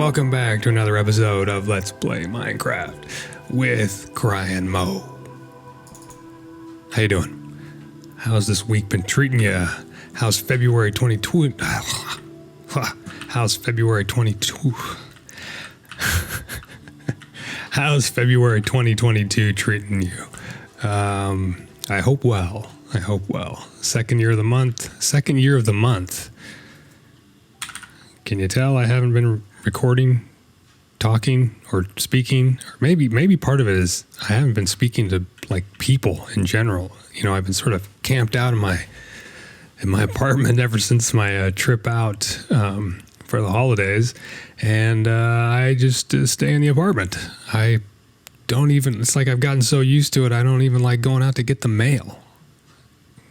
welcome back to another episode of Let's Play Minecraft with Crying Mo. How you doing? How's this week been treating you? How's February 22? How's February 22? How's February 2022 treating you? I hope well. I hope well. Second year of the month. Can you tell I haven't been recording, talking, or speaking? Or maybe part of it is I haven't been speaking to like people in general. You know, I've been sort of camped out in my apartment ever since my trip out for the holidays, and I just stay in the apartment. I don't even. It's like I've gotten so used to it. I don't even like going out to get the mail.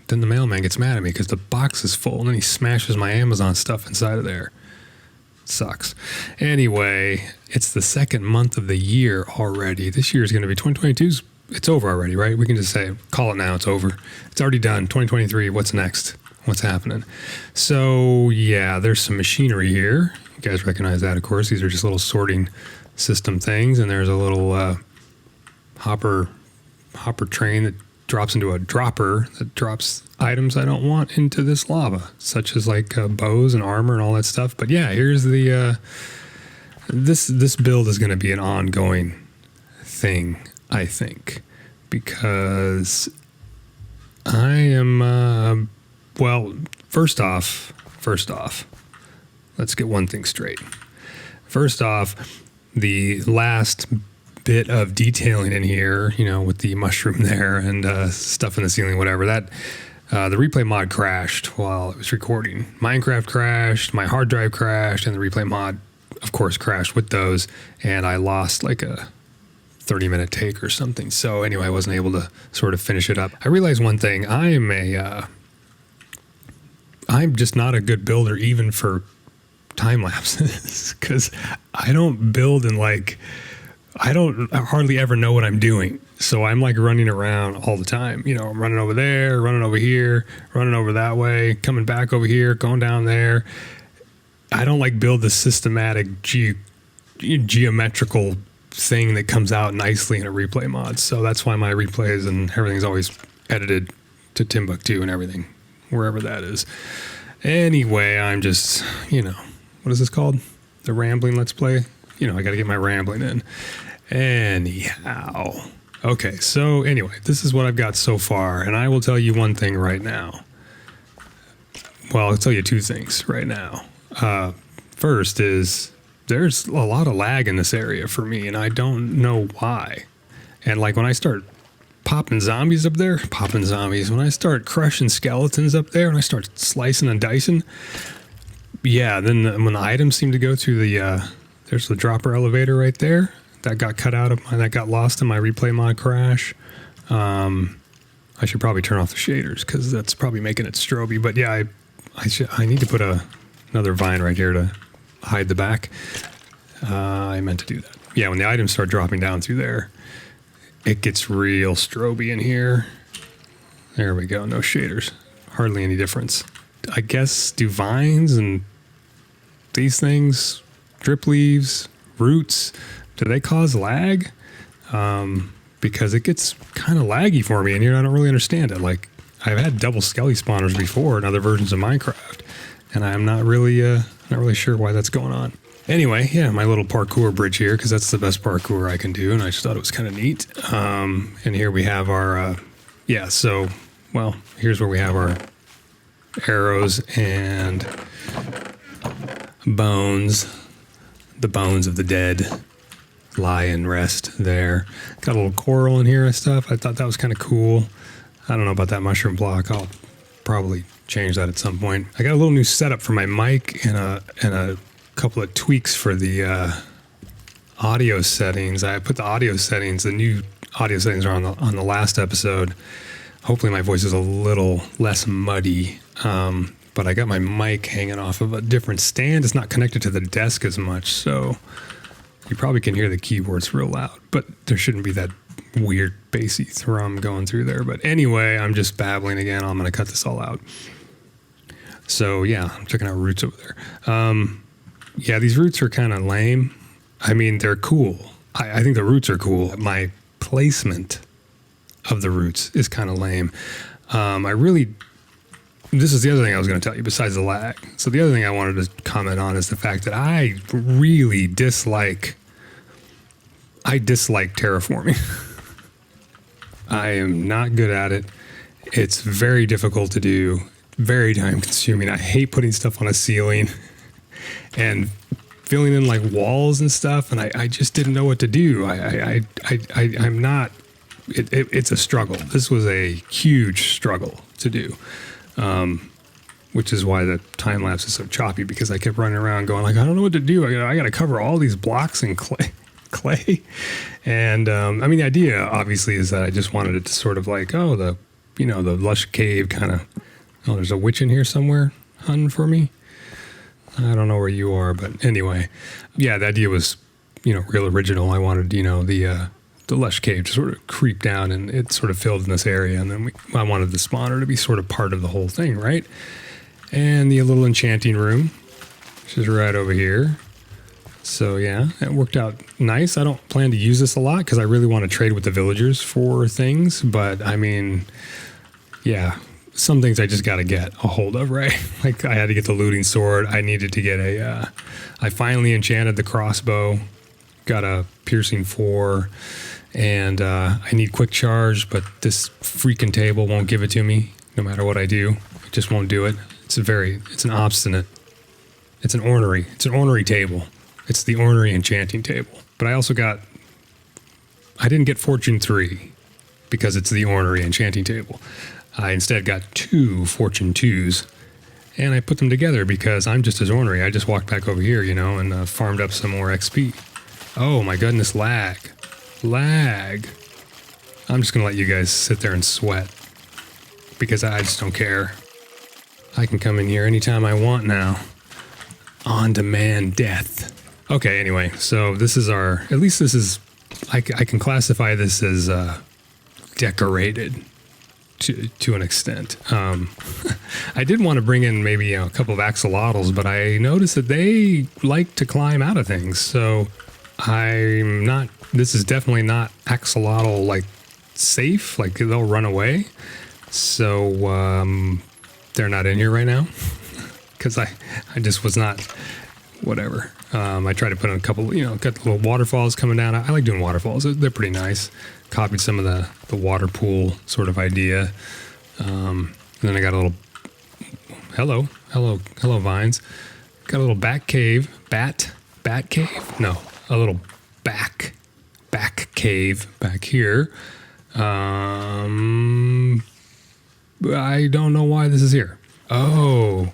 Then the mailman gets mad at me because the box is full, and then he smashes my Amazon stuff inside of there. Sucks. Anyway, it's the second month of the year already. This year is going to be 2022's. It's over already, right? We can just say, call it now. It's over. It's already done. 2023. What's next? What's happening? So yeah, there's some machinery here. You guys recognize that, of course. These are just little sorting system things, and there's a little hopper train that drops into a dropper that drops items I don't want into this lava, such as like bows and armor and all that stuff. But yeah, here's the this build is going to be an ongoing thing, I think, because I am well, first off, let's get one thing straight. First off, the last bit of detailing in here, you know, with the mushroom there and stuff in the ceiling, whatever, that the replay mod crashed while it was recording. Minecraft crashed, my hard drive crashed, and the replay mod, of course, crashed with those, and I lost like a 30-minute take or something. So anyway, I wasn't able to sort of finish it up. I realized one thing. I'm just not a good builder even for time lapses because I don't build in like, I hardly ever know what I'm doing. So I'm like running around all the time. You know, I'm running over there, running over here, running over that way, coming back over here, going down there. I don't like build the systematic geometrical thing that comes out nicely in a replay mod. So that's why my replays and everything's always edited to Timbuktu and everything, wherever that is. Anyway, I'm just, you know, what is this called? The rambling Let's Play? You know, I got to get my rambling in. Anyhow. Okay, so anyway, this is what I've got so far, and I will tell you one thing right now. Well, I'll tell you two things right now. First is there's a lot of lag in this area for me, and I don't know why. And like when I start popping zombies up there, when I start crushing skeletons up there, and I start slicing and dicing, yeah, then when the items seem to go through the there's the dropper elevator right there. That got cut out of that got lost in my replay mod crash. I should probably turn off the shaders because that's probably making it stroby. But yeah, I need to put another vine right here to hide the back. I meant to do that. Yeah, when the items start dropping down through there, it gets real stroby in here. There we go. No shaders. Hardly any difference. I guess do vines and these things, drip leaves, roots, do they cause lag? Because it gets kind of laggy for me in here. I don't really understand it. Like, I've had double skelly spawners before in other versions of Minecraft, and I'm not really sure why that's going on. Anyway, yeah, my little parkour bridge here, because that's the best parkour I can do, and I just thought it was kind of neat. And here we have our, well, here's where we have our arrows and bones. The bones of the dead lie and rest there. Got a little coral in here and stuff. I thought that was kind of cool. I don't know about that mushroom block. I'll probably change that at some point. I got a little new setup for my mic and a couple of tweaks for the audio settings. I put the audio settings, the new audio settings are on the last episode. Hopefully my voice is a little less muddy. But I got my mic hanging off of a different stand. It's not connected to the desk as much, so you probably can hear the keyboards real loud, but there shouldn't be that weird bassy thrum going through there. But anyway, I'm just babbling again. I'm going to cut this all out. So yeah, I'm checking out roots over there. Yeah, these roots are kind of lame. I mean, they're cool. I think the roots are cool. My placement of the roots is kind of lame. This is the other thing I was going to tell you besides the lag. So the other thing I wanted to comment on is the fact that I really dislike terraforming. I am not good at it. It's very difficult to do, very time consuming. I hate putting stuff on a ceiling and filling in like walls and stuff. And I just didn't know what to do. I'm not, it's a struggle. This was a huge struggle to do. Which is why the time lapse is so choppy, because I kept running around going like, I don't know what to do. I got to cover all these blocks in clay. And, I mean, the idea obviously is that I just wanted it to sort of like, oh, the lush cave kind of, oh, there's a witch in here somewhere hunting for me. I don't know where you are, but anyway, yeah, the idea was, real original. I wanted, the lush cave to sort of creep down, and it sort of filled in this area. And then I wanted the spawner to be sort of part of the whole thing, right? And the little enchanting room, which is right over here. So yeah, it worked out nice. I don't plan to use this a lot because I really want to trade with the villagers for things. But I mean, yeah, some things I just got to get a hold of, right? Like I had to get the looting sword. I needed to get I finally enchanted the crossbow, got a piercing 4. And I need quick charge, but this freaking table won't give it to me no matter what I do. It just won't do it. It's an ornery table. It's the ornery enchanting table. But I didn't get Fortune 3 because it's the ornery enchanting table. I instead got 2 Fortune 2s, and I put them together because I'm just as ornery. I just walked back over here, and farmed up some more XP. Oh my goodness, lag. I'm just gonna let you guys sit there and sweat because I just don't care. I can come in here anytime I want now. On demand death. Okay, anyway, so this is I can classify this as decorated to an extent. I did want to bring in maybe a couple of axolotls, but I noticed that they like to climb out of things, so this is definitely not axolotl like safe, like they'll run away. So they're not in here right now because I just was not, whatever. I tried to put in a couple, got the little waterfalls coming down. I like doing waterfalls. They're pretty nice. Copied some of the water pool sort of idea. And then I got a little, hello vines. Got a little bat cave. No. A little back cave back here. I don't know why this is here. Oh,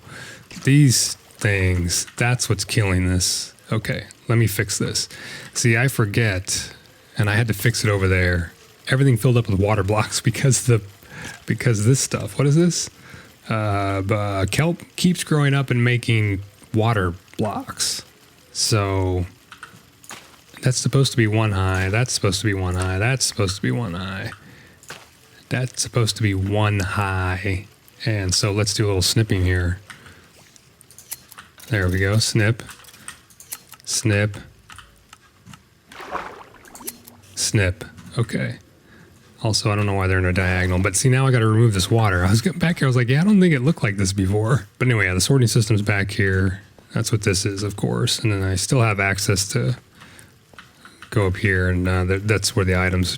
these things. That's what's killing this. Okay, let me fix this. See, I forget, and I had to fix it over there. Everything filled up with water blocks because this stuff. What is this? Kelp keeps growing up and making water blocks. So that's supposed to be 1 high. That's supposed to be 1 high. That's supposed to be 1 high. That's supposed to be 1 high. And so let's do a little snipping here. There we go. Snip. Snip. Snip. Okay. Also, I don't know why they're in a diagonal, but see, now I got to remove this water. I was getting back here. I was like, yeah, I don't think it looked like this before. But anyway, yeah, the sorting system's back here. That's what this is, of course. And then I still have access to go up here, and that's where the items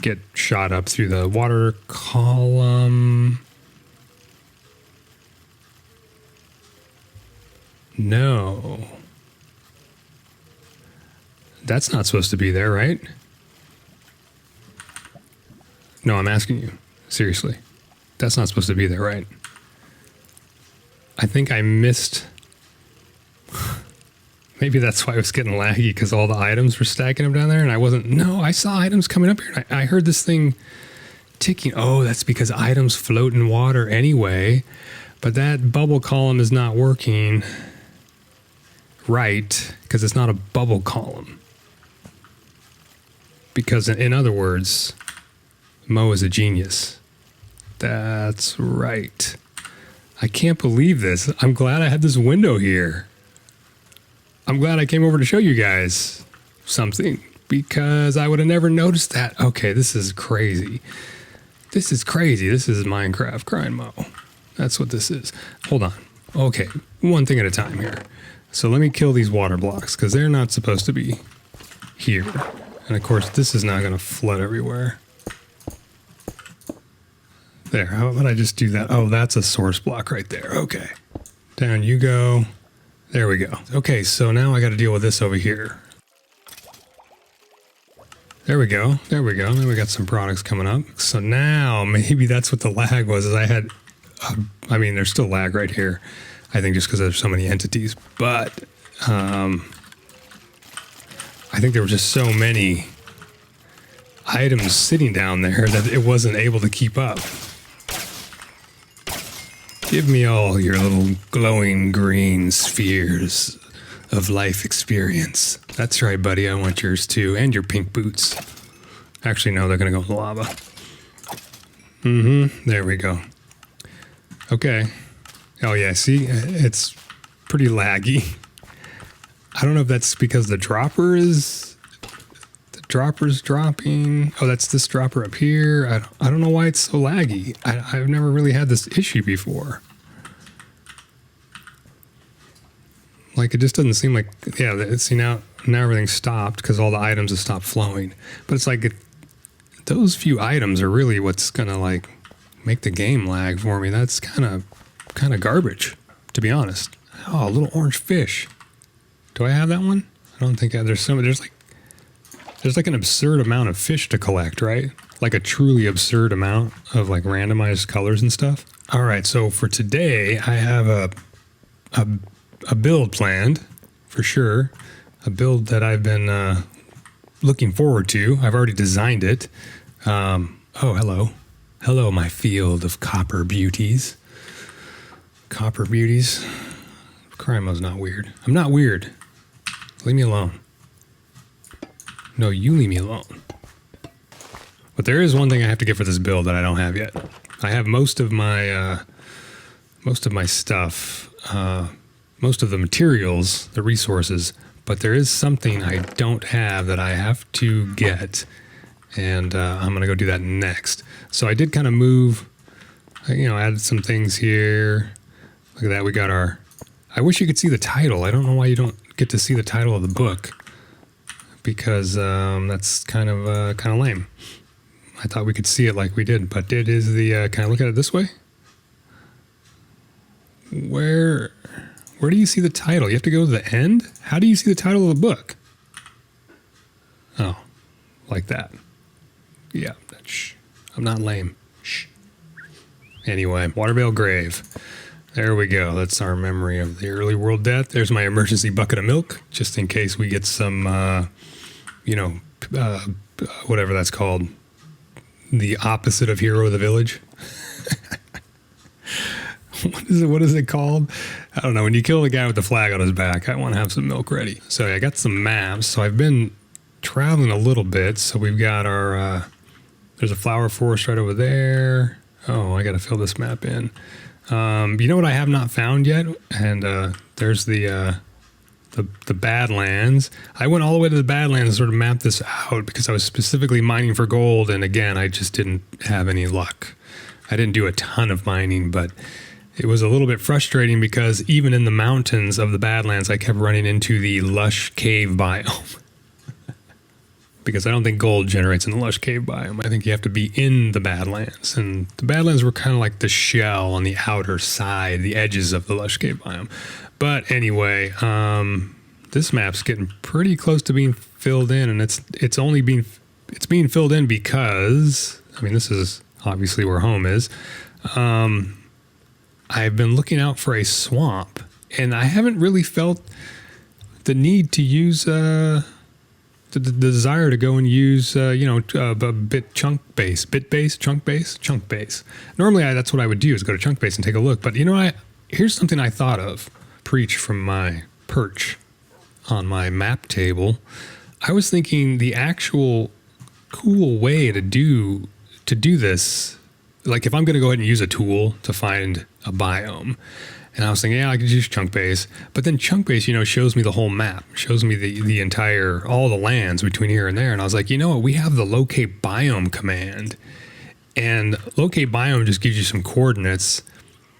get shot up through the water column. No. That's not supposed to be there, right? No, I'm asking you. Seriously. That's not supposed to be there, right? I think I missed... Maybe that's why it was getting laggy, because all the items were stacking them down there, and I wasn't... No, I saw items coming up here, and I heard this thing ticking. Oh, that's because items float in water anyway, but that bubble column is not working right, because it's not a bubble column. Because, in other words, Mo is a genius. That's right. I can't believe this. I'm glad I had this window here. I'm glad I came over to show you guys something because I would have never noticed that. Okay, this is crazy. This is crazy. This is Minecraft grind mo. That's what this is. Hold on. Okay, one thing at a time here. So let me kill these water blocks because they're not supposed to be here. And of course, this is not going to flood everywhere. There, how about I just do that? Oh, that's a source block right there. Okay. Down you go. There we go. Okay, so now I got to deal with this over here. There we go. There we go. Then we got some products coming up. So now maybe that's what the lag was. Is I had, I mean, there's still lag right here. I think just because there's so many entities, but I think there were just so many items sitting down there that it wasn't able to keep up. Give me all your little glowing green spheres of life experience. That's right, buddy. I want yours too. And your pink boots. Actually, no, they're going to go in the lava. There we go. Okay. Oh, yeah. See, it's pretty laggy. I don't know if that's because the dropper's dropping. Oh, that's this dropper up here. I don't know why it's so laggy. I've never really had this issue before. Like, it just doesn't seem like, yeah, see, now everything's stopped because all the items have stopped flowing. But it's like, those few items are really what's going to, like, make the game lag for me. That's kind of garbage, to be honest. Oh, a little orange fish. Do I have that one? I don't think there's like an absurd amount of fish to collect, right? Like a truly absurd amount of like randomized colors and stuff. All right, so for today, I have a build planned for sure. A build that I've been looking forward to. I've already designed it. Oh, hello. Hello, my field of copper beauties. Copper beauties. Crimo's not weird. I'm not weird. Leave me alone. No, you leave me alone. But there is one thing I have to get for this build that I don't have yet. I have most of my stuff, most of the materials, the resources, but there is something I don't have that I have to get, and I'm going to go do that next. So I did kind of move, added some things here. Look at that. We got I wish you could see the title. I don't know why you don't get to see the title of the book, because that's kind of lame. I thought we could see it like we did, but it is the, can I look at it this way? Where do you see the title? You have to go to the end? How do you see the title of the book? Oh, like that. Yeah, I'm not lame. Shh. Anyway, Watervale Grave. There we go. That's our memory of the early world death. There's my emergency bucket of milk, just in case we get some, whatever that's called. The opposite of Hero of the Village. What is it called? I don't know. When you kill the guy with the flag on his back, I want to have some milk ready. So I got some maps. So I've been traveling a little bit. So we've got our, there's a flower forest right over there. Oh, I got to fill this map in. You know what I have not found yet? And there's the Badlands. I went all the way to the Badlands and sort of mapped this out because I was specifically mining for gold. And again, I just didn't have any luck. I didn't do a ton of mining, but it was a little bit frustrating because even in the mountains of the Badlands, I kept running into the lush cave biome. Because I don't think gold generates in the lush cave biome. I think you have to be in the Badlands. And the Badlands were kind of like the shell on the outer side, the edges of the lush cave biome. But anyway, this map's getting pretty close to being filled in, and it's being filled in because, I mean, this is obviously where home is. I've been looking out for a swamp, and I haven't really felt the need to use the desire to go and use chunk base. Normally that's what I would do, is go to chunk base and take a look. But here's something I thought of. Preach from my perch on my map table. I was thinking the actual cool way to do this, like if I'm going to go ahead and use a tool to find a biome, And I was thinking, yeah, I could use chunk base. But then chunk base, shows me the whole map, shows me the entire, all the lands between here and there. And I was like, you know what? We have the locate biome command. And locate biome just gives you some coordinates,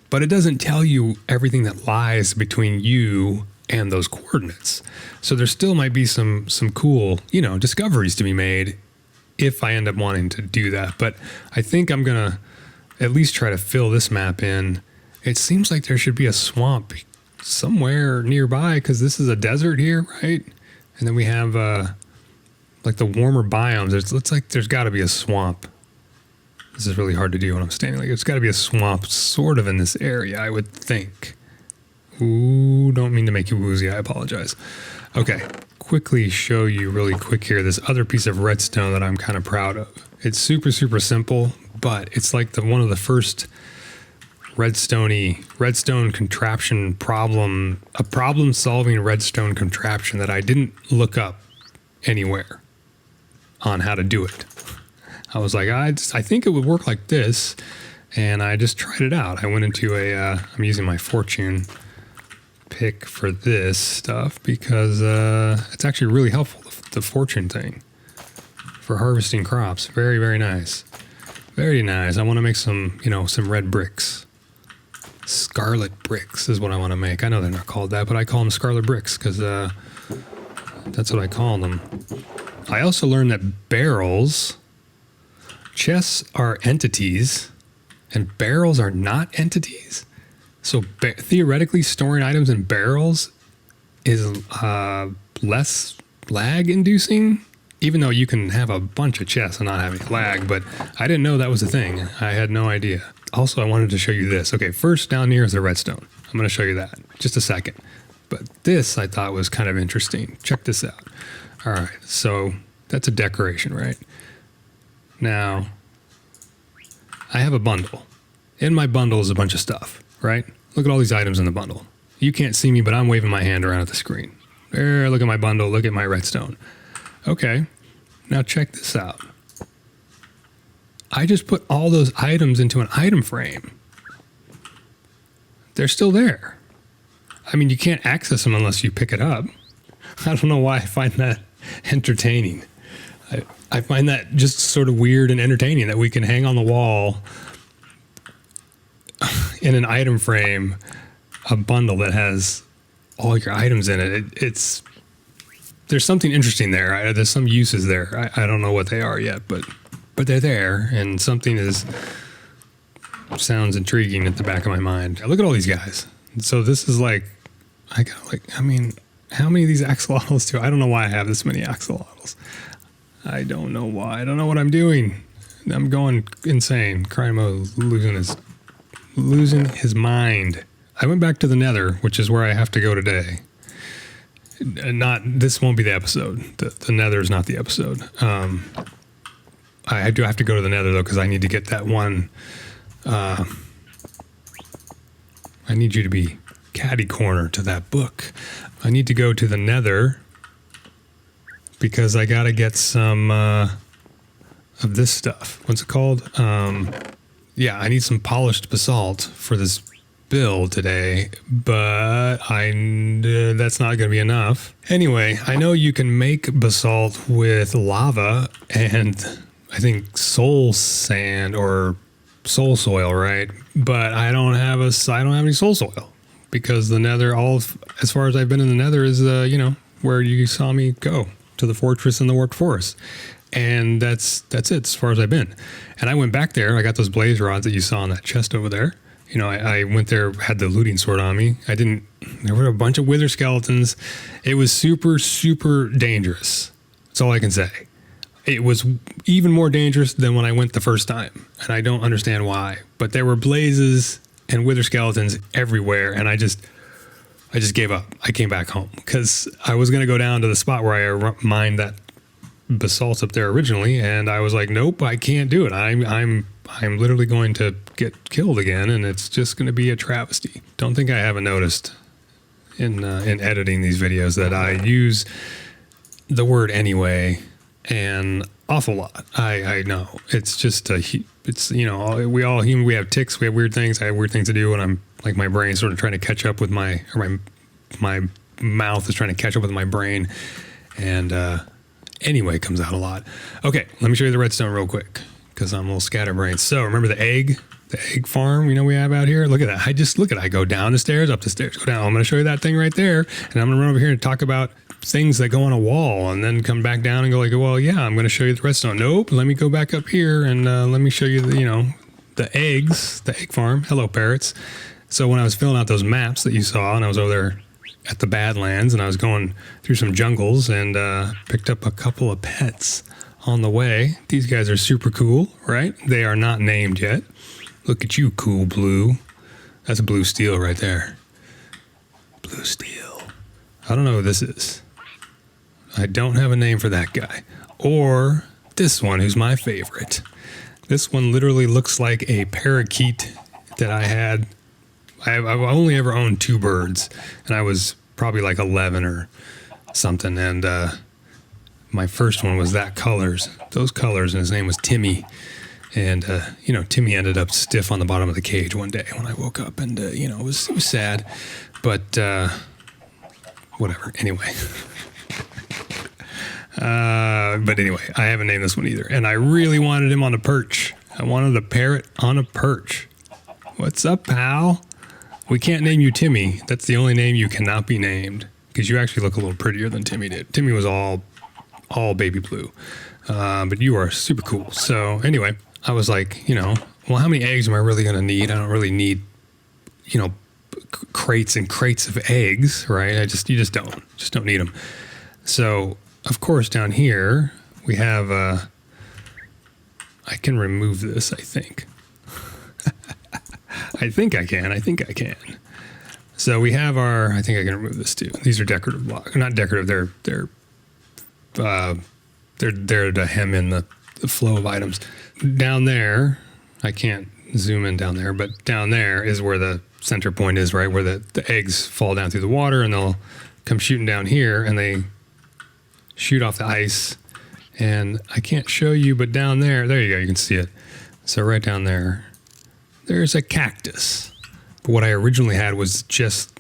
but it doesn't tell you everything that lies between you and those coordinates. So there still might be some cool, discoveries to be made if I end up wanting to do that. But I think I'm going to at least try to fill this map in. It seems like there should be a swamp somewhere nearby because this is a desert here, right? And then we have like the warmer biomes. It looks like there's got to be a swamp. This is really hard to do when I'm standing. Like, it's got to be a swamp sort of in this area, I would think. Ooh, don't mean to make you woozy. I apologize. Okay, quickly show you really quick here this other piece of redstone that I'm kind of proud of. It's super, super simple, but it's like one of the first redstone contraption a problem-solving redstone contraption that I didn't look up anywhere on how to do it. I was like, I think it would work like this, and I just tried it out. I went into I'm using my fortune pick for this stuff because it's actually really helpful, the fortune thing, for harvesting crops. Very, very nice. Very nice. I want to make some red bricks. Scarlet bricks is what I want to make. I know they're not called that, but I call them scarlet bricks because that's what I call them. I also learned that chests are entities and barrels are not entities. So theoretically, storing items in barrels is less lag inducing, even though you can have a bunch of chests and not have any lag. But I didn't know that was a thing. I had no idea. Also, I wanted to show you this. Okay, first down here is the redstone. I'm going to show you that in just a second. But this I thought was kind of interesting. Check this out. All right, so that's a decoration, right? Now, I have a bundle. In my bundle is a bunch of stuff, right? Look at all these items in the bundle. You can't see me, but I'm waving my hand around at the screen. There, look at my bundle. Look at my redstone. Okay, now check this out. I just put all those items into an item frame. They're still there. I mean, you can't access them unless you pick it up. I don't know why I find that entertaining. I find that just sort of weird and entertaining that we can hang on the wall in an item frame a bundle that has all your items in it. There's something interesting there. There's some uses there. I don't know what they are yet, but they're there, and something sounds intriguing at the back of my mind. Look at all these guys. So this is like, how many of these axolotls do I don't know why I have this many axolotls. I don't know why. I don't know what I'm doing. I'm going insane. Crymo losing his mind. I went back to the Nether, which is where I have to go today. This won't be the episode. The Nether is not the episode. I do have to go to the Nether though, because I need to get that one. I need you to be catty corner to that book. I need to go to the Nether because I got to get some of this stuff. What's it called? Yeah, I need some polished basalt for this build today, but that's not going to be enough. Anyway, I know you can make basalt with lava and I think soul sand or soul soil, right? But I don't have any soul soil because the Nether, as far as I've been in the Nether, is where you saw me go to the fortress in the warped forest, and that's it as far as I've been. And I went back there. I got those blaze rods that you saw in that chest over there. I went there, had the looting sword on me. There were a bunch of wither skeletons. It was super, super dangerous. That's all I can say. It was even more dangerous than when I went the first time, and I don't understand why. But there were blazes and wither skeletons everywhere, and I just gave up. I came back home because I was going to go down to the spot where I mined that basalt up there originally, and I was like, nope, I can't do it. I'm literally going to get killed again, and it's just going to be a travesty. Don't think I haven't noticed in editing these videos that I use the word anyway an awful lot. I know it's just we all human. We have tics. We have weird things. I have weird things to do when I'm Like my brain's sort of trying to catch up with my mouth is trying to catch up with my brain. And anyway, it comes out a lot. Okay, let me show you the redstone real quick because I'm a little scatterbrained. So remember the egg farm we have out here? Look at that. I go down the stairs, up the stairs, go down. I'm going to show you that thing right there. And I'm going to run over here and talk about things that go on a wall and then come back down and go like, well, yeah, I'm going to show you the redstone. Nope, let me go back up here and let me show you the eggs, the egg farm. Hello, parrots. So when I was filling out those maps that you saw and I was over there at the Badlands and I was going through some jungles and picked up a couple of pets on the way. These guys are super cool, right? They are not named yet. Look at you, cool blue. That's a blue steel right there. Blue steel. I don't know who this is. I don't have a name for that guy. Or this one, who's my favorite. This one literally looks like a parakeet that I had. I've only ever owned 2 birds, and I was probably like 11 or something. And my first one was those colors, and his name was Timmy. And, Timmy ended up stiff on the bottom of the cage one day when I woke up, and, it was sad, but whatever. Anyway. But anyway, I haven't named this one either. And I really wanted him on a perch. I wanted a parrot on a perch. What's up, pal? We can't name you Timmy. That's the only name you cannot be named because you actually look a little prettier than Timmy did. Timmy was all baby blue. But you are super cool. So anyway, I was like, well, how many eggs am I really going to need? I don't really need, crates and crates of eggs, right? You just don't need them. So of course, down here we have, I can remove this, I think. I think I can. So we have I think I can remove this too. These are decorative blocks. Not decorative, they're to hem in the flow of items. Down there, I can't zoom in down there, but down there is where the center point is, right? Where the eggs fall down through the water and they'll come shooting down here and they shoot off the ice. And I can't show you, but down there you go, you can see it. So right down there, there's a cactus. But what I originally had was just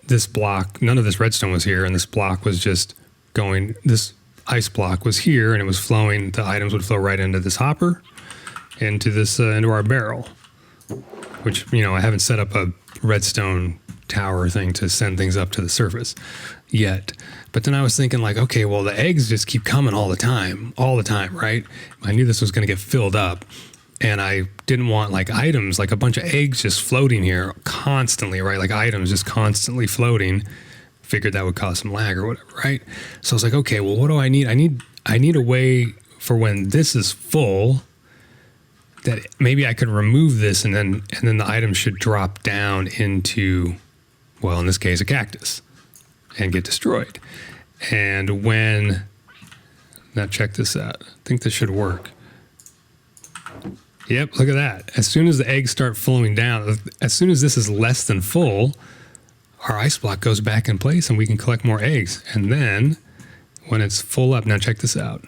this block. None of this redstone was here, and this block was just going, this ice block was here, and it was flowing. The items would flow right into this hopper, into our barrel, which, I haven't set up a redstone tower thing to send things up to the surface yet. But then I was thinking like, okay, well, the eggs just keep coming all the time, right? I knew this was going to get filled up. And I didn't want like items, like a bunch of eggs just floating here constantly, right? Like items just constantly floating. Figured that would cause some lag or whatever, right? So I was like, okay, well, what do I need? I need a way for when this is full that maybe I could remove this and then the item should drop down into, well, in this case, a cactus and get destroyed. And now check this out. I think this should work. Yep, look at that. As soon as the eggs start flowing down, as soon as this is less than full, our ice block goes back in place and we can collect more eggs. And then when it's full up, now check this out.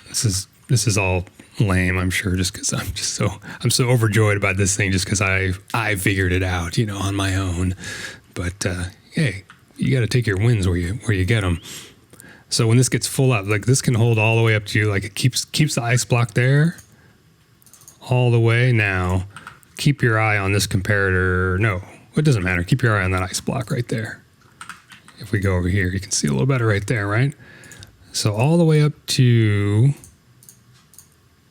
This is all lame, I'm sure, just because I'm so overjoyed about this thing just because I figured it out, on my own. But hey, you got to take your wins where you get them. So when this gets full up, like this can hold all the way up to like it keeps the ice block there. All the way. Now, keep your eye on this comparator. No, it doesn't matter. Keep your eye on that ice block right there. If we go over here, you can see a little better right there, right? So all the way up to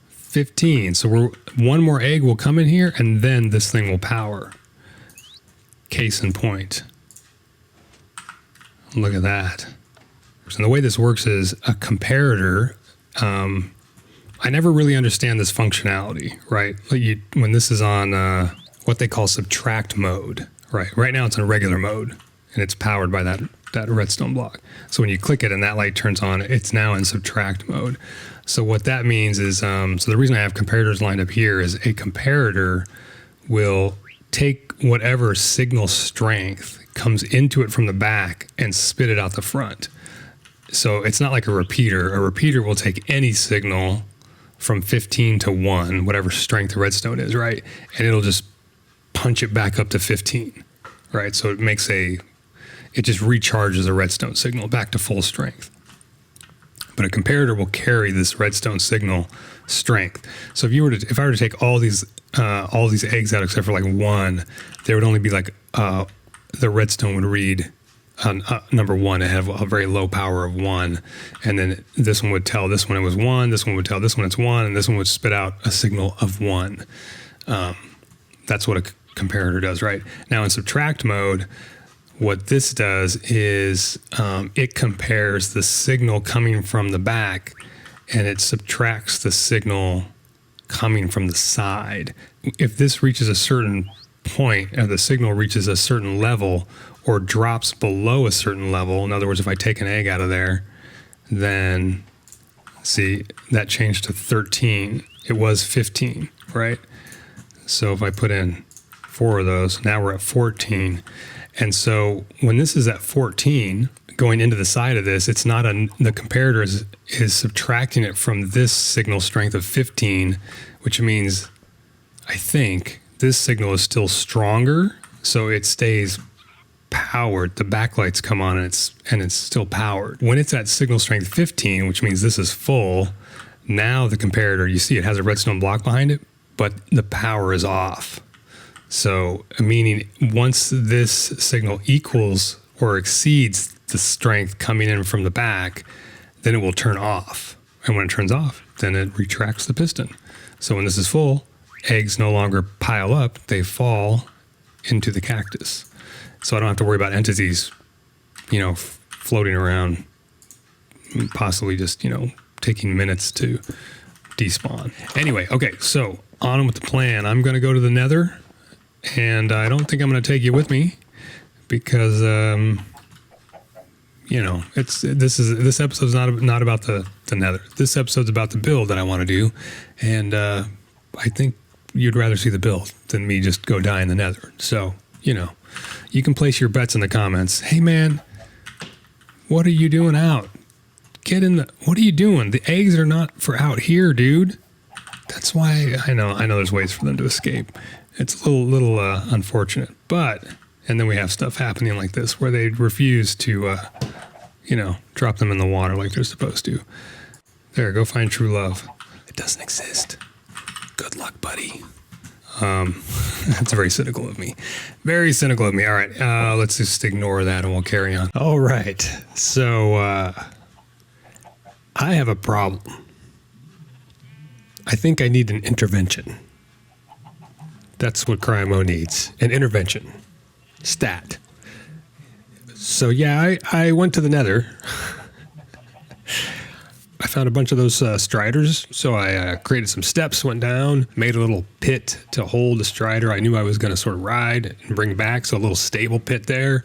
15. So one more egg will come in here, and then this thing will power. Case in point. Look at that. And the way this works is a comparator. I never really understand this functionality, right? Like when this is on what they call subtract mode, right? Right now it's in regular mode, and it's powered by that redstone block. So when you click it and that light turns on, it's now in subtract mode. So what that means is, so the reason I have comparators lined up here is a comparator will take whatever signal strength comes into it from the back and spit it out the front. So it's not like a repeater. A repeater will take any signal from 15 to 1, whatever strength the redstone is, right? And it'll just punch it back up to 15, right? So it just recharges a redstone signal back to full strength. But a comparator will carry this redstone signal strength. So if I were to take all these eggs out except for like one, there would only be like the redstone would read number 1. It had a very low power of 1, and then this one would tell this one it was 1. This one would tell this one it's 1, and this one would spit out a signal of 1. That's what a comparator does, right? Now in subtract mode, what this does is it compares the signal coming from the back, and it subtracts the signal coming from the side. If this reaches a certain point, or the signal reaches a certain level, or drops below a certain level, in other words, if I take an egg out of there, then see, that changed to 13. It was 15, right? So if I put in 4 of those, now we're at 14. And so when this is at 14, going into the side of this, it's not the comparator is subtracting it from this signal strength of 15, which means I think this signal is still stronger, so it stays powered. The backlights come on and it's still powered. When it's at signal strength 15, which means this is full, now the comparator, you see it has a redstone block behind it, but the power is off. So meaning once this signal equals or exceeds the strength coming in from the back, then it will turn off. And when it turns off, then it retracts the piston. So when this is full, eggs no longer pile up, they fall into the cactus. So I don't have to worry about entities, floating around, possibly just, taking minutes to despawn. Anyway, okay, so on with the plan. I'm going to go to the Nether, and I don't think I'm going to take you with me because, this episode's not about the Nether. This episode's about the build that I want to do, and I think you'd rather see the build than me just go die in the Nether. So, you can place your bets in the comments. Hey man, what are you doing out? What are you doing? The eggs are not for out here, dude. That's why I know there's ways for them to escape. It's a little unfortunate, and then we have stuff happening like this where they refuse to, drop them in the water like they're supposed to. There, go find true love. It doesn't exist. Good luck, buddy. That's very cynical of me. Very cynical of me. All right, let's just ignore that and we'll carry on. All right, so I have a problem. I think I need an intervention. That's what Cryo needs, an intervention. Stat. So yeah, I went to the Nether. I found a bunch of those striders, so I created some steps, went down, made a little pit to hold the strider I knew I was going to sort of ride and bring back, so a little stable pit there.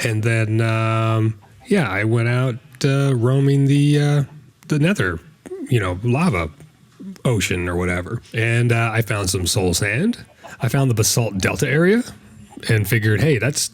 And then, I went out roaming the Nether, lava ocean or whatever. And I found some soul sand. I found the Basalt Delta area and figured, hey, that's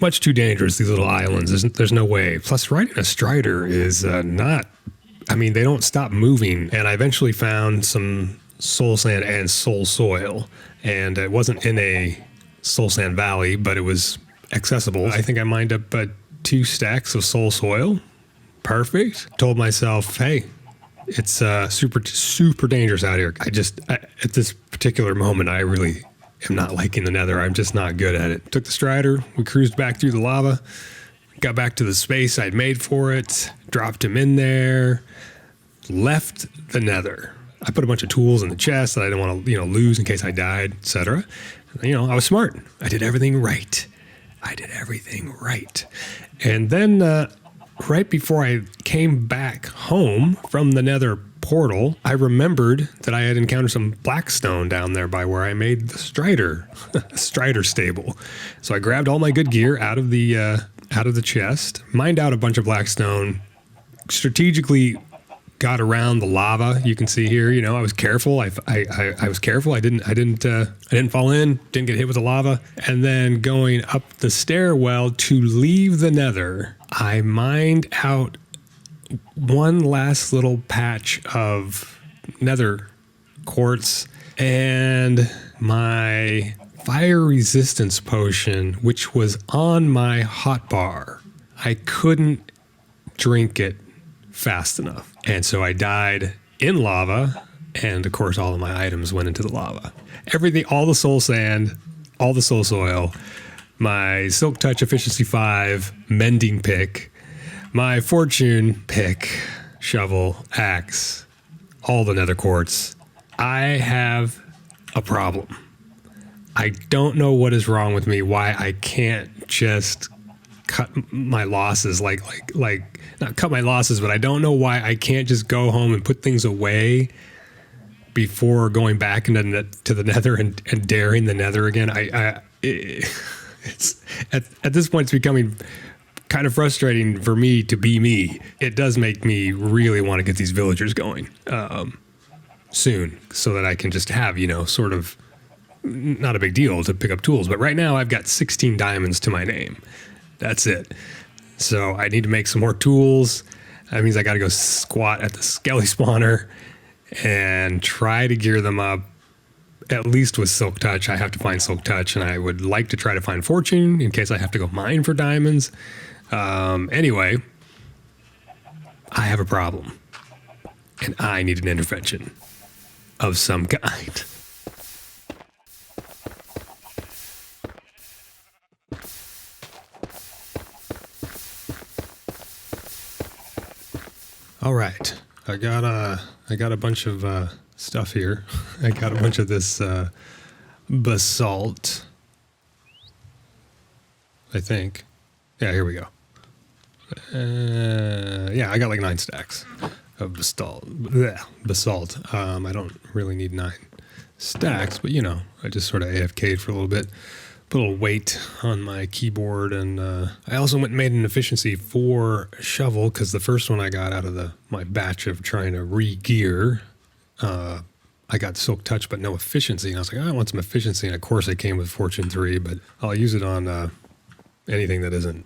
much too dangerous, these little islands. There's no way. Plus, riding a strider is they don't stop moving. And I eventually found some soul sand and soul soil. And it wasn't in a soul sand valley, but it was accessible. I think I mined up 2 stacks of soul soil. Perfect. Told myself, hey, it's super, super dangerous out here. At this particular moment, I really am not liking the Nether. I'm just not good at it. Took the strider, we cruised back through the lava, got back to the space I'd made for it, dropped him in there, left the Nether. I put a bunch of tools in the chest that I didn't want to, lose in case I died, etc. I was smart. I did everything right. And then right before I came back home from the Nether portal, I remembered that I had encountered some blackstone down there by where I made the strider stable. So I grabbed all my good gear out of the chest, mined out a bunch of blackstone, strategically got around the lava. You can see here, I was careful. I was careful. I didn't fall in, didn't get hit with the lava. And then going up the stairwell to leave the Nether, I mined out one last little patch of Nether quartz, and my fire resistance potion, which was on my hotbar. I couldn't drink it fast enough. And so I died in lava. And of course, all of my items went into the lava. Everything, all the soul sand, all the soul soil, my Silk Touch Efficiency 5 mending pick, my fortune pick, shovel, axe, all the nether quartz. I have a problem. I don't know what is wrong with me, why I can't just cut my losses, like not cut my losses, but I don't know why I can't just go home and put things away before going back into the nether and daring the nether again. It's at this point, it's becoming kind of frustrating for me to be me. It does make me really want to get these villagers going soon, so that I can just have, sort of not a big deal to pick up tools. But right now I've got 16 diamonds to my name. That's it. So I need to make some more tools. That means I got to go squat at the skelly spawner and try to gear them up, at least with Silk Touch. I have to find Silk Touch, and I would like to try to find Fortune in case I have to go mine for diamonds. Anyway, I have a problem, and I need an intervention of some kind. All right, I got a bunch of stuff here. I got a bunch of this basalt, I think. Yeah, here we go. Yeah, I got like 9 stacks of basalt. I don't really need 9 stacks, but I just sort of AFK'd for a little bit. Put a little weight on my keyboard, and I also went and made an efficiency 4 shovel, because the first one I got out of my batch of trying to re-gear, I got Silk Touch but no efficiency, and I was like, I want some efficiency, and of course it came with Fortune 3, but I'll use it on anything that isn't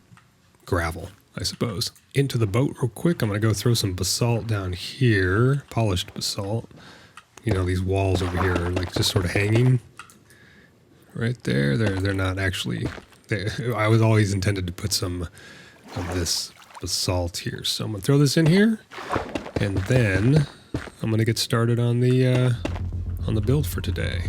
gravel, I suppose. Into the boat real quick. I'm going to go throw some basalt down here, polished basalt. These walls over here are like just sort of hanging. Right there, they're not actually. I was always intended to put some of this basalt here, so I'm gonna throw this in here, and then I'm gonna get started on the build for today.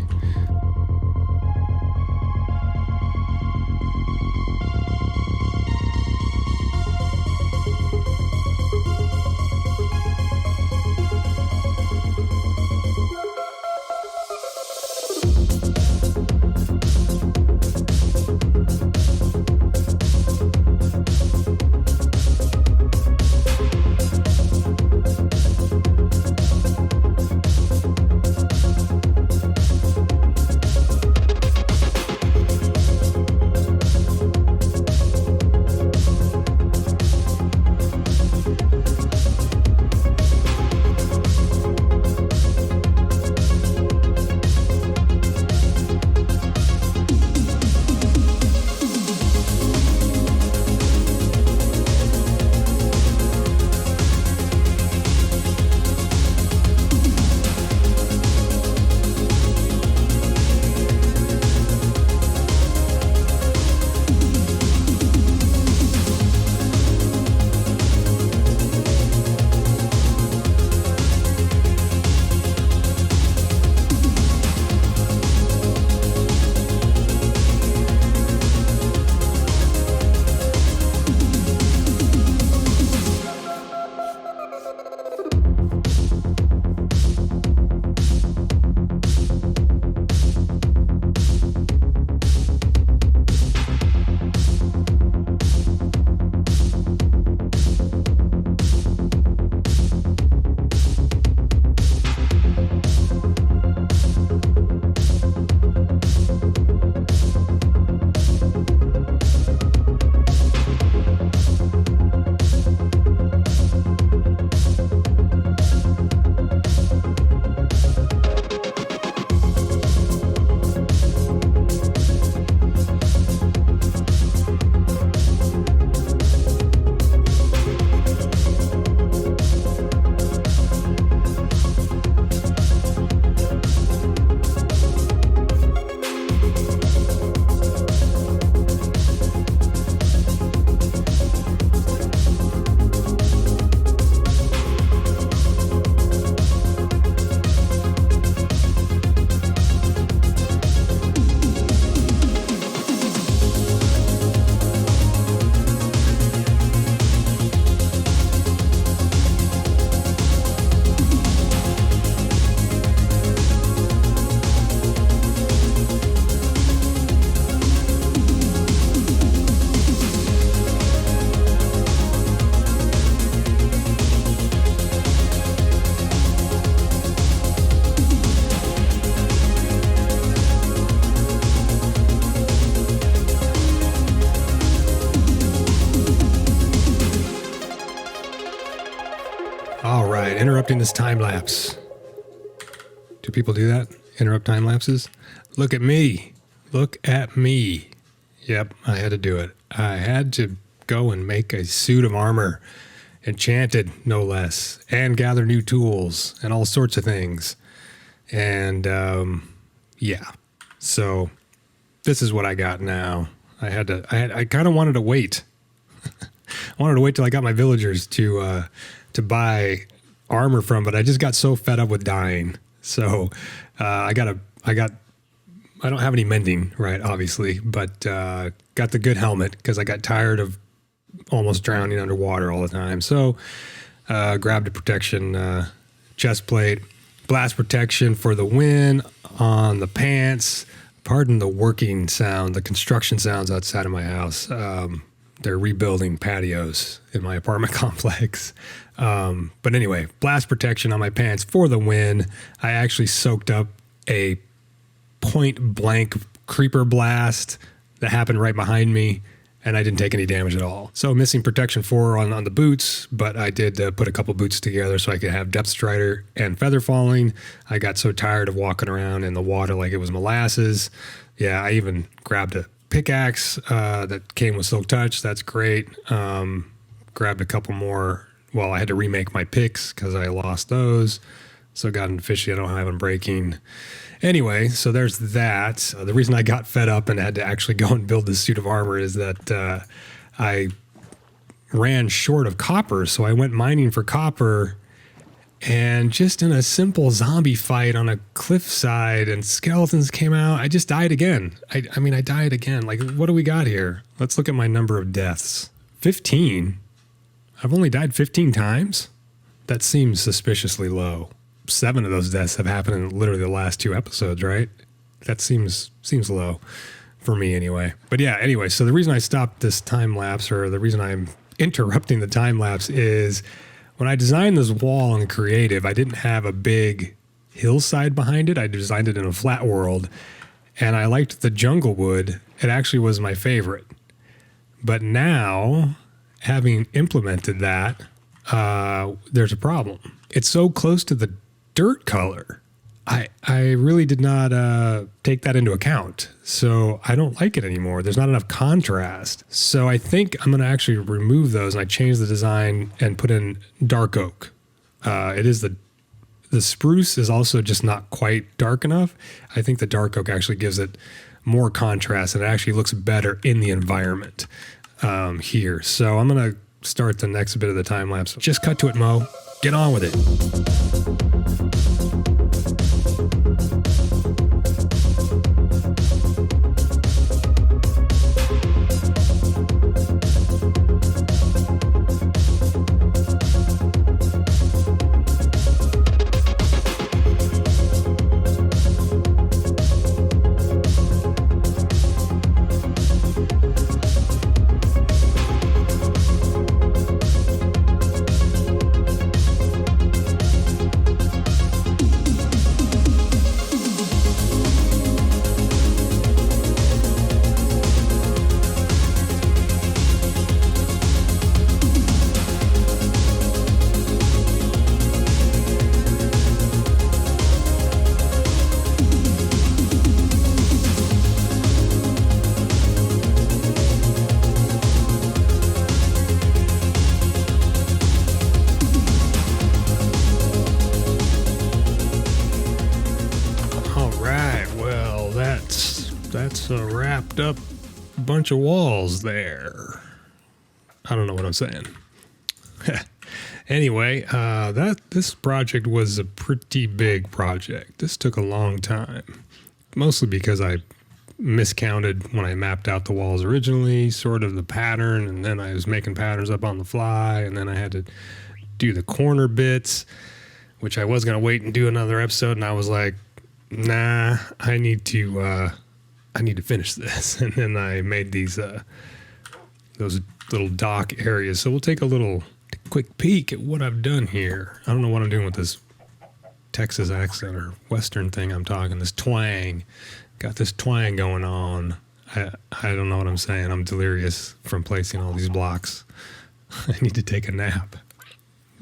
interrupting this time lapse. Do people do that? Interrupt time lapses? Look at me. Look at me. Yep, I had to do it. I had to go and make a suit of armor. Enchanted, no less. And gather new tools and all sorts of things. And, yeah. So, this is what I got now. I kind of wanted to wait. I wanted to wait till I got my villagers to buy armor from, but I just got so fed up with dying. So I don't have any mending, right? Obviously, but got the good helmet because I got tired of almost drowning underwater all the time. So grabbed a protection chest plate, blast protection for the win on the pants. Pardon the working sound, the construction sounds outside of my house. They're rebuilding patios in my apartment complex. But anyway, blast protection on my pants for the win. I actually soaked up a point blank creeper blast that happened right behind me, and I didn't take any damage at all. So missing protection 4 on the boots, but I did put a couple boots together so I could have depth strider and feather falling. I got so tired of walking around in the water like it was molasses. Yeah, I even grabbed a pickaxe that came with silk touch. That's great. Grabbed a couple more. Well, I had to remake my picks because I lost those. So got into fishy. I don't have them breaking. Anyway, so there's that. The reason I got fed up and had to actually go and build this suit of armor is that I ran short of copper. So I went mining for copper, and just in a simple zombie fight on a cliffside and skeletons came out, I just died again. I died again. Like, what do we got here? Let's look at my number of deaths. 15. I've only died 15 times? That seems suspiciously low. 7 of those deaths have happened in literally the last 2 episodes, right? That seems low for me anyway. But yeah, anyway, so the reason I stopped this time lapse, or the reason I'm interrupting the time lapse, is when I designed this wall in creative, I didn't have a big hillside behind it. I designed it in a flat world, and I liked the jungle wood. It actually was my favorite. But now, having implemented that, there's a problem. It's so close to the dirt color. I really did not take that into account. So I don't like it anymore. There's not enough contrast. So I think I'm going to actually remove those, and I change the design and put in dark oak. It is the spruce is also just not quite dark enough. I think the dark oak actually gives it more contrast, and it actually looks better in the environment here. So I'm going to start the next bit of the time lapse. Just cut to it, Mo. Get on with it. That's a wrapped up bunch of walls there. I don't know what I'm saying. Anyway, this project was a pretty big project. This took a long time, mostly because I miscounted when I mapped out the walls originally, sort of the pattern, and then I was making patterns up on the fly, and then I had to do the corner bits, which I was going to wait and do another episode, and I was like, nah, I need to finish this. And then I made these those little dock areas. So we'll take a quick peek at what I've done here. I don't know what I'm doing with this Texas accent or Western thing I'm talking, this twang. Got this twang going on. I don't know what I'm saying. I'm delirious from placing all these blocks. I need to take a nap.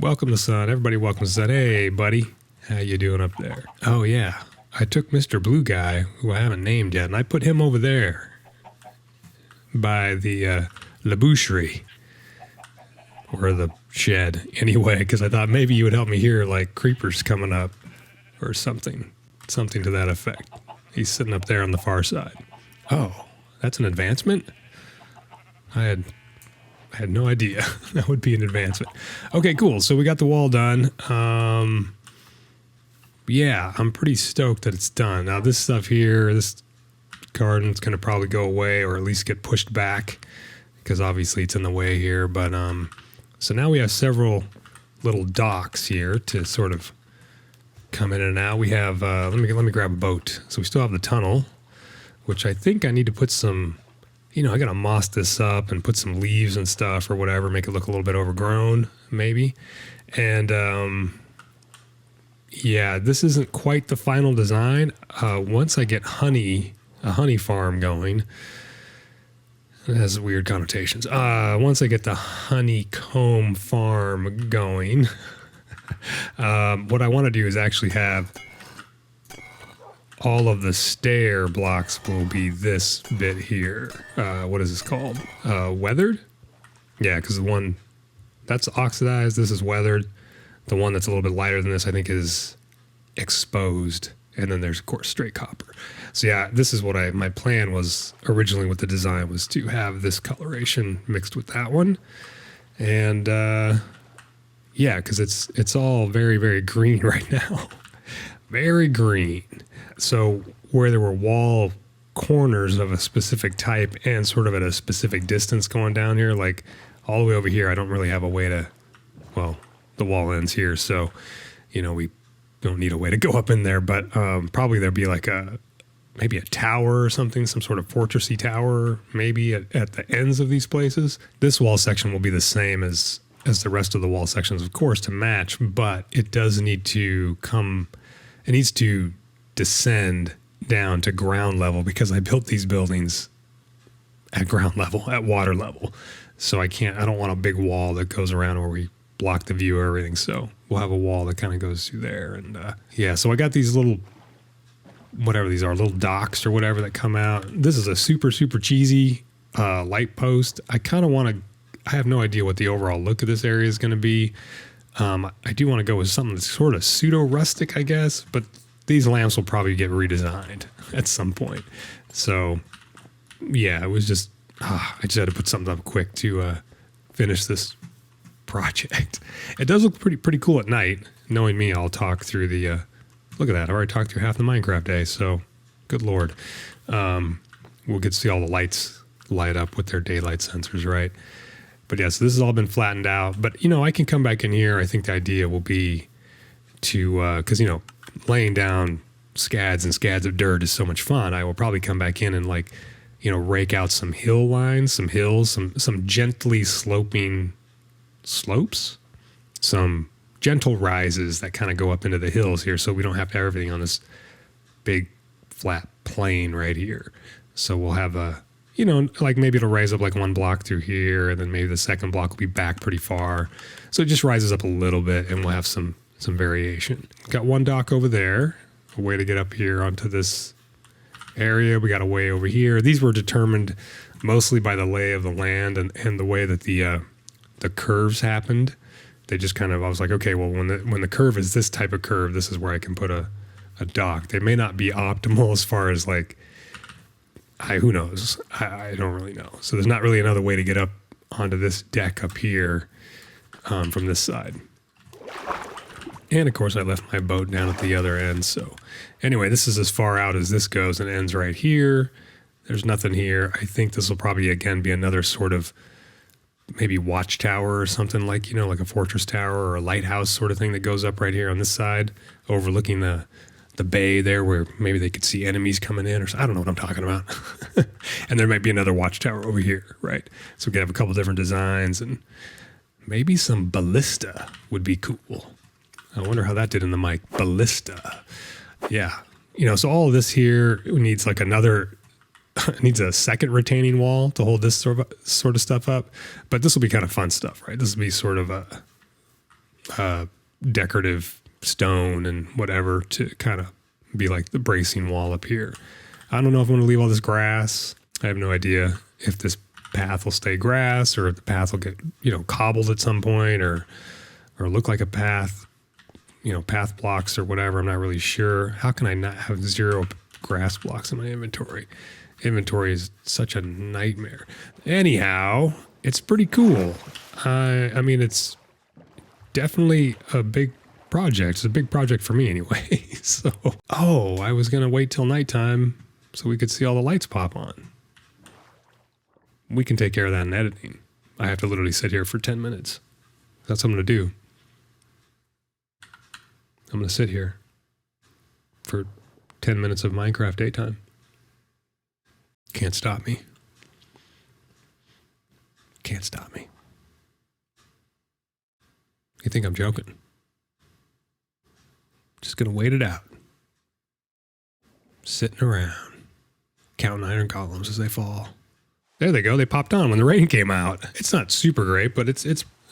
Welcome to Sun. Everybody welcome to Sun. Hey, buddy. How you doing up there? Oh, yeah. I took Mr. Blue Guy, who I haven't named yet, and I put him over there by the La Boucherie, or the shed, anyway, because I thought maybe you would help me hear, like, creepers coming up or something to that effect. He's sitting up there on the far side. Oh, that's an advancement? I had no idea that would be an advancement. Okay, cool. So we got the wall done. Yeah, I'm pretty stoked that it's done. Now this stuff here, this garden's going to probably go away or at least get pushed back because obviously it's in the way here. But so now we have several little docks here to sort of come in and out. We have, let me grab a boat. So we still have the tunnel, which I think I need to put some, I got to moss this up and put some leaves and stuff or whatever, make it look a little bit overgrown, maybe. And yeah, this isn't quite the final design. Once I get a honey farm going, it has weird connotations. Once I get the honeycomb farm going, what I want to do is actually have all of the stair blocks will be this bit here. What is this called? Weathered? Yeah, because the one that's oxidized, this is weathered. The one that's a little bit lighter than this, I think, is exposed. And then there's, of course, straight copper. So yeah, this is what my plan was originally with the design, was to have this coloration mixed with that one. And yeah, because it's all very, very green right now. Very green. So where there were wall corners of a specific type and sort of at a specific distance going down here, like all the way over here, I don't really have a way to, well, the wall ends here. So, we don't need a way to go up in there, but probably there'd be like maybe a tower or something, some sort of fortressy tower, maybe at the ends of these places. This wall section will be the same as the rest of the wall sections, of course, to match, but it does need to it needs to descend down to ground level because I built these buildings at ground level, at water level. So I don't want a big wall that goes around where we block the view or everything. So we'll have a wall that kind of goes through there. And yeah, so I got these little, whatever these are, little docks or whatever that come out. This is a super, super cheesy light post. I have no idea what the overall look of this area is going to be. I do want to go with something that's sort of pseudo rustic, I guess, but these lamps will probably get redesigned at some point. So yeah, it was just, I just had to put something up quick to finish this project. It does look pretty cool at night. Knowing me, I'll talk through the, look at that. I already talked through half the Minecraft day. So good Lord. We'll get to see all the lights light up with their daylight sensors, right? But yeah, so this has all been flattened out, but I can come back in here. I think the idea will be to, cause laying down scads and scads of dirt is so much fun. I will probably come back in and rake out some hill lines, some hills, some gently sloping slopes, some gentle rises that kind of go up into the hills here. So we don't have to have everything on this big flat plain right here. So we'll have like maybe it'll rise up like one block through here, and then maybe the second block will be back pretty far. So it just rises up a little bit and we'll have some variation. Got one dock over there, a way to get up here onto this area. We got a way over here. These were determined mostly by the lay of the land and the way that the curves happened. They just kind of, I was like, okay, well, when the curve is this type of curve, this is where I can put a dock. They may not be optimal as far as like, who knows? I don't really know. So there's not really another way to get up onto this deck up here from this side. And of course I left my boat down at the other end. So anyway, this is as far out as this goes and ends right here. There's nothing here. I think this will probably again be another sort of maybe watchtower or something like, like a fortress tower or a lighthouse sort of thing that goes up right here on this side, overlooking the bay there where maybe they could see enemies coming in, or I don't know what I'm talking about. And there might be another watchtower over here, right? So we could have a couple different designs, and maybe some ballista would be cool. I wonder how that did in the mic. Ballista. Yeah. So all of this here needs like needs a second retaining wall to hold this sort of stuff up. But this will be kind of fun stuff, right? This will be sort of decorative stone and whatever to kind of be like the bracing wall up here. I don't know if I'm going to leave all this grass. I have no idea if this path will stay grass or if the path will get, you know, cobbled at some point or look like a path, you know, path blocks or whatever. I'm not really sure. How can I not have 0 grass blocks in my inventory? Inventory is such a nightmare. Anyhow, it's pretty cool. I mean, it's definitely a big project. It's a big project for me anyway. So, I was going to wait till nighttime so we could see all the lights pop on. We can take care of that in editing. I have to literally sit here for 10 minutes. That's what I'm going to do. I'm going to sit here for 10 minutes of Minecraft daytime. Can't stop me. Can't stop me. You think I'm joking? Just going to wait it out. Sitting around, counting iron columns as they fall. There they go. They popped on when the rain came out. It's not super great, but it's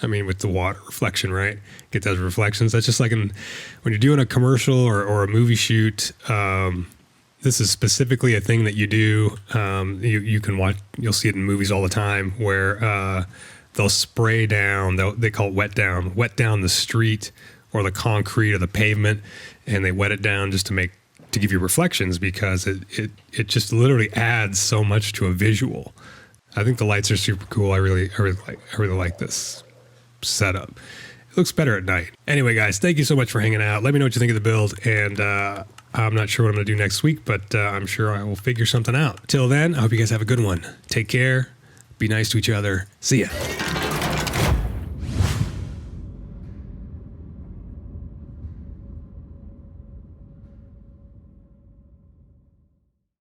I mean, with the water reflection, right? Get those reflections. That's just like when you're doing a commercial or a movie shoot. This is specifically a thing that you do. You can watch. You'll see it in movies all the time where they'll spray down. They call it wet down the street or the concrete or the pavement, and they wet it down just to give you reflections because it just literally adds so much to a visual. I think the lights are super cool. I really like this setup. It looks better at night. Anyway, guys, thank you so much for hanging out. Let me know what you think of the build, and I'm not sure what I'm going to do next week, but I'm sure I will figure something out. Till then, I hope you guys have a good one. Take care. Be nice to each other. See ya.